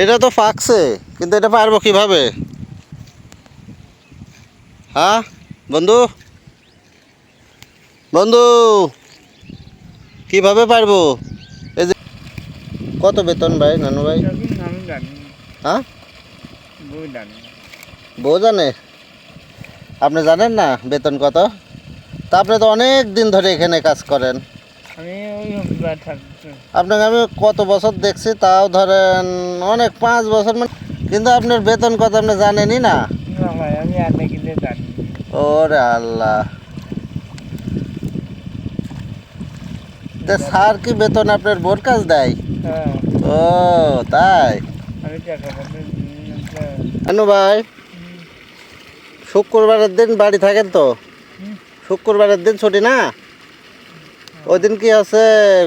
এটা তো পাকছে, কিন্তু এটা পারবো কিভাবে? হ্যাঁ বন্ধু, বন্ধু কিভাবে পারবো? এই যে কত বেতন ভাই, নানু ভাই? আমি জানি, হ্যাঁ, বউ জানি। বউ জানে? আপনি জানেন না বেতন কত? তা আপনি তো অনেক দিন ধরে এখানে কাজ করেন। আমি ওই রবিবার থাকছি। আপনাকে আমি কত বছর দেখছি, তাও ধরেন অনেক 5 বছর মানে, কিন্তু আপনার বেতন কত আপনি জানেনই না। না ভাই, আমি আধা কিলো জানি। ওরে আল্লাহ, স্যার কি বেতন আপনার বোর কাজ দেয়? হ্যাঁ, ও তাই? আমি টাকা পাঠাই। আনু ভাই, শুক্রবারের দিন বাড়ি থাকেন তো? শুক্রবারের দিন ছুটি না? ওই দিন কি আছে,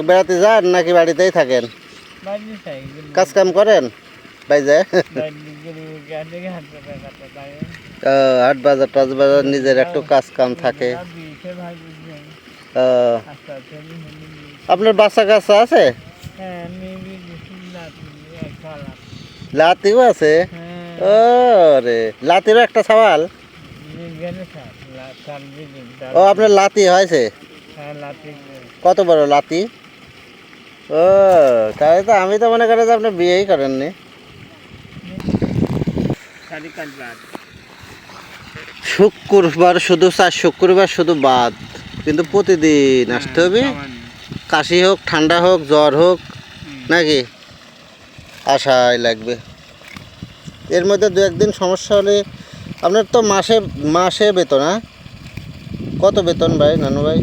বেড়াতে যান নাকি বাড়িতেই থাকেন? কাজ কাম করেন বাইরে? হাট বাজার টাজ বাজার নিজের একটু কাজ কাম থাকে। আপনার বাচ্চা কাচ্চা আছে? লাতিও আছে? ও রে, লাতিরও একটা সওয়াল? ও আপনার লাতি হয়েছে? কত বড় লাতি? ও তাই তো, আমি তো মনে করি যে আপনি বিয়েই করেননি। শুক্রবার শুধু, শুক্রবার শুধু বাদ, কিন্তু প্রতিদিন আসতে হবে। কাশি হোক, ঠান্ডা হোক, জ্বর হোক, নাকি আশাই লাগবে। এর মধ্যে দু একদিন সমস্যা হলে আপনার তো মাসে মাসে বেতন। হ্যাঁ, কত বেতন ভাই, নানু ভাই?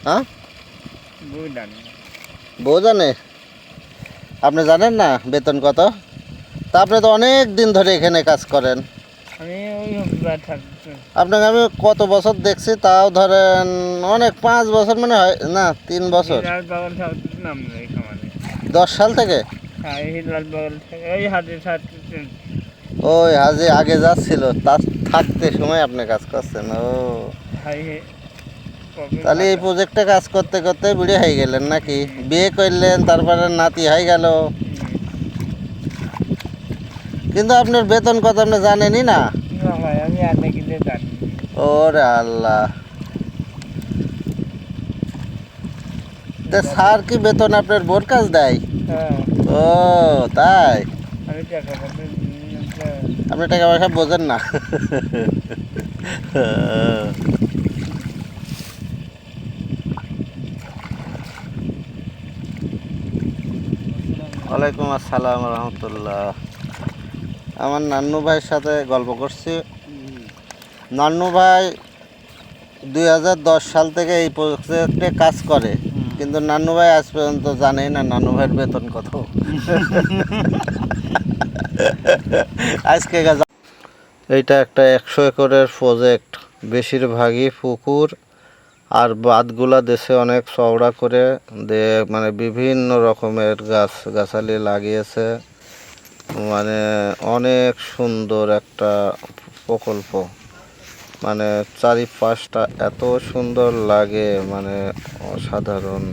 হ্যাঁ, বউ জানে? আপনি জানেন না বেতন কত? তা আপনি তো অনেক দিন ধরে এখানে কাজ করেন। আমি ওই রবিবার থাকছি। আপনাকে আমি কত বছর দেখছি, তাও ধরেন অনেক 5 বছর মানে হয় না, 3 বছর। 10 সাল থেকে? ওই হাজি আগে যাচ্ছিল, তার থাকতে সময় আপনি কাজ করছেন। ও তাহলে এই প্রজেক্টে কাজ করতে করতে বুড়ি হয়ে গেলেন নাকি? বিয়ে করলেন, তারপরে নাতি হয়ে গেল, কিন্তু আপনার বেতন কত আপনি জানেনই না। আমি আধা কিলো জানি। ওরে আল্লাহ, স্যার কি বেতন আপনার বোর কাজ দেয়? ও তাই? আমি টাকা পাঠাই। আপনি টাকা পয়সা বোঝেন না। ওয়ালাইকুম আসসালাম রহমতুল্লাহ। আমার নান্নু ভাইয়ের সাথে গল্প করছি। নান্নু ভাই 2010 সাল থেকে এই প্রজেক্টে কাজ করে, কিন্তু নান্নু ভাই আজ পর্যন্ত জানেই না নান্নু ভাইয়ের বেতন কত। আজকে এইটা একটা 100 একরের প্রজেক্ট, বেশিরভাগই পুকুর আর বাঁধগুলা দেশে অনেক চওড়া করে মানে বিভিন্ন রকমের গাছালি লাগিয়েছে। মানে অনেক সুন্দর একটা প্রকল্প, মানে চারিপাশটা এত সুন্দর লাগে, মানে অসাধারণ।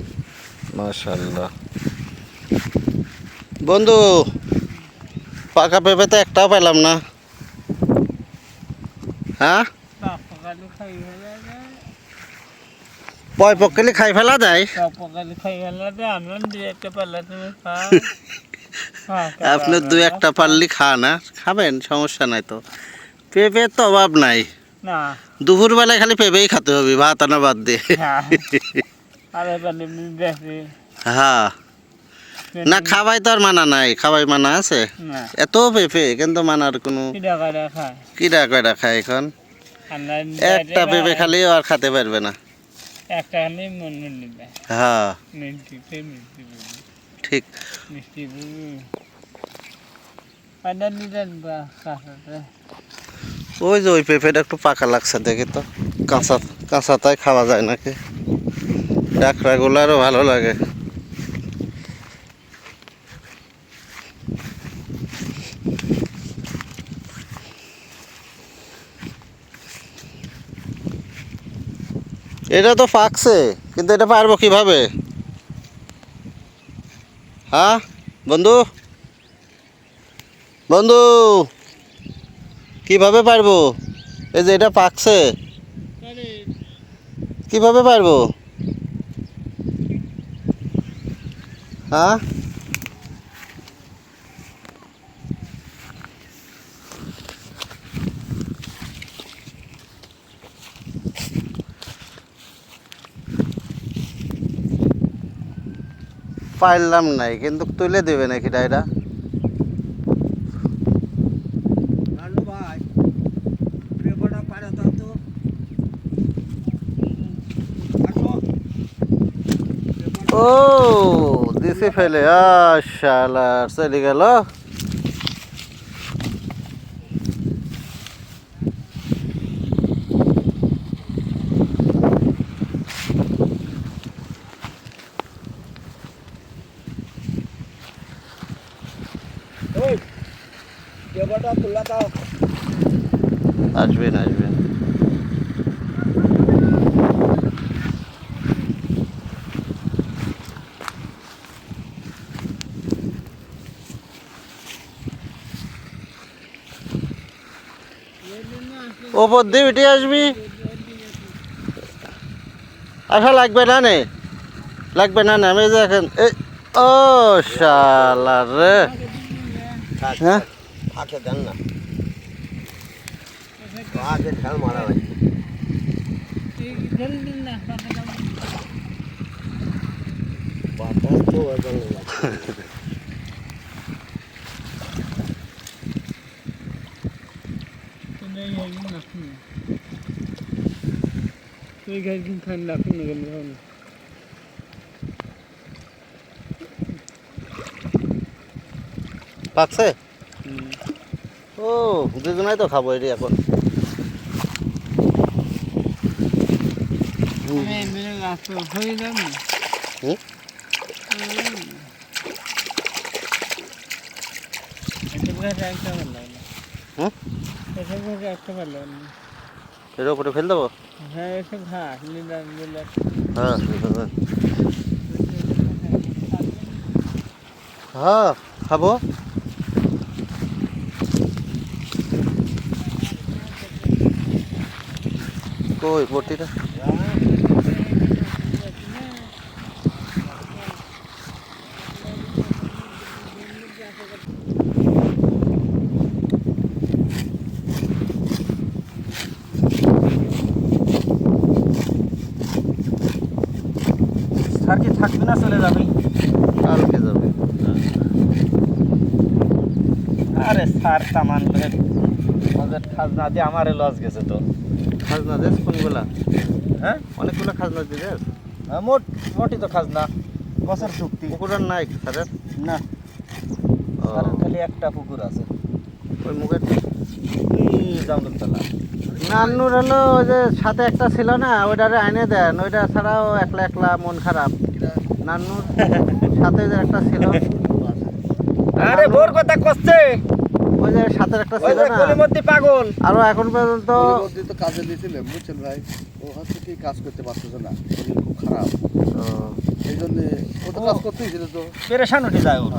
মাশাআল্লাহ। বন্ধু, পাকা পেঁপে তো একটাও পেলাম না। হ্যাঁ, পয় পক্ষে খাই ফেলা যায়। আপনি 2-1টা পারলি খান, না খাবেন, সমস্যা নাই তো। পেঁপের তো অভাব নাই। দুপুরবেলায় খালি পেঁপেই খেতে হবে, ভাত আনা বাদ দিয়ে। হ্যাঁ, না খাবাই তো আর মানা নাই, খাবাই মানা আছে? এত পেঁপে, কিন্তু মানার কোনো কিরা কয়টা খায় এখন? একটা পেঁপে খালি আর খেতে পারবে না। হ্যাঁ ঠিক। ওই যে ওই পেঁপেটা একটু পাকা লাগছে, দেখি তো। কাঁচা কাঁচাটাই খাওয়া যায় নাকি? ডাকড়াগুলো আরও ভালো লাগে। এটা তো পাকছে, কিন্তু এটা পারবো কিভাবে? হ্যাঁ বন্ধু, বন্ধু কিভাবে পারবো? এই যে এটা পাকছে, কিভাবে পারবো? হ্যাঁ, পারলাম নাই, কিন্তু তুলে দেবে নাকি ডাইরা? ও দিছে ফেলে, শালা চলে গেল। আসবেন আসবেন। ওপর দিয়ে উঠে আসবি। আশা লাগবে না নে, লাগবে না নে, আমি দেখেন এই। ও শালা রে। হ্যাঁ আগে দেন না, আগে ঢাল মারা লাগবে। বাতাস তো ওজন লাগবে। পাকছে। ও দুজনাই তো খাবো এটি এখন। হুম? হুম? এর উপরে ফেল দেবো। হ্যাঁ এসে ঘাস নিলাম হ্যাঁ হ্যাঁ খাবো। কই বটিটা? স্যার কি থাকবে না চলে যাবে? কালকে যাবে। আরে স্যার সামান ওদের খাজনা দিয়ে আমারে লস গেছে তো। খাজনা দেশ কোনগুলা? হ্যাঁ অনেকগুলো খাজনা দিয়ে দেশ। মোটই তো খাজনা, বছর চুক্তি। পুকুরের নাই স্যারের? না, ও, স্যারের খালি একটা পুকুর আছে, ওই মুখের জামতলা। নান্নুর হলো ওই যে সাথে একটা ছিল না, ওইটারে আইনে দেন, ওইটা ছাড়াও একলা একলা মন খারাপ। নান্নুর সাথে যে একটা ছিল, আরে বোর কথা করছে, ওই যে সাথে একটা ওই ছিল যে না, কলিমদ্দি পাগল। আরো এখন পর্যন্ত তো কাজে দিয়েছিলেন বুঝছেন ভাই, ও হচ্ছে কি কাজ করতে পারতেছে না, শরীর খুব খারাপ, ও, এই জন্য ও তো কাজ করতেই ছিল তো। পেরেশান উঠে যায় ওর।